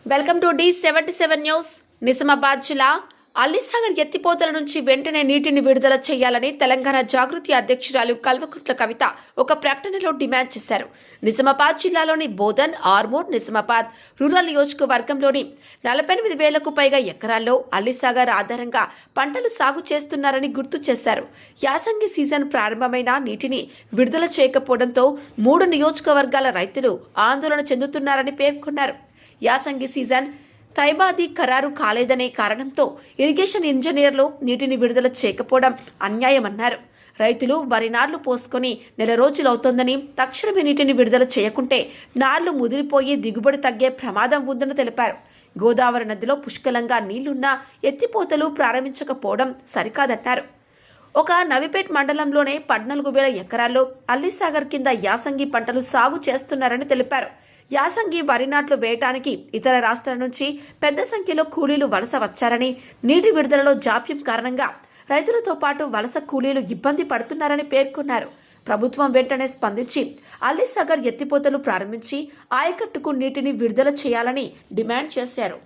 Welcome to D77 news. Nizamabad జిల్లా అల్లిసాగర్ ఎత్తిపోతల నుంచి వెంటనే నీటిని విడుదల చేయాలని తెలంగాణ జాగృతి అధ్యక్షురాలు కల్వకుంట్ల కవిత ఒక ప్రకటనలో డిమాండ్ చేశారు. నిజామాబాద్ జిల్లాలోని బోధన్, ఆర్మూర్, నిజామాబాద్ రూరల్ నియోజకవర్గంలోని 48,000కు పైగా ఎకరాల్లో అల్లిసాగర్ ఆధారంగా పంటలు సాగు చేస్తున్నారని గుర్తు చేశారు. యాసంగి సీజన్ ప్రారంభమైన నీటిని విడుదల చేయకపోవడంతో 3 నియోజకవర్గాల రైతులు ఆందోళన చెందుతున్నారని పేర్కొన్నారు. యాసంగి సీజన్ తైబాది ఖరారు కాలేదనే కారణంతో ఇరిగేషన్ ఇంజనీర్లు నీటిని విడుదల చేయకపోవడం అన్యాయమన్నారు. రైతులు వరి నార్లు పోసుకొని నెల రోజులవుతోందని తక్షణమే నీటిని విడుదల చేయకుంటే నార్లు ముదిరిపోయి దిగుబడి తగ్గే ప్రమాదం ఉందని తెలిపారు. గోదావరి నదిలో పుష్కలంగా నీళ్లున్నా ఎత్తిపోతలు ప్రారంభించకపోవడం సరికాదన్నారు. ఒక నవిపేట్ మండలంలోనే 14,000 ఎకరాల్లో అల్లిసాగర్ కింద యాసంగి పంటలు సాగు చేస్తున్నారని తెలిపారు. యాసంగి వరి నాట్లు వేయటానికి ఇతర రాష్ట్రాల నుంచి పెద్ద సంఖ్యలో కూలీలు వలస వచ్చారని, నీటి విడుదలలో జాప్యం కారణంగా రైతులతో పాటు వలస కూలీలు ఇబ్బంది పడుతున్నారని పేర్కొన్నారు. ప్రభుత్వం వెంటనే స్పందించి అల్లిసాగర్ ఎత్తిపోతలు ప్రారంభించి ఆయకట్టుకు నీటిని విడుదల చేయాలని డిమాండ్ చేశారు.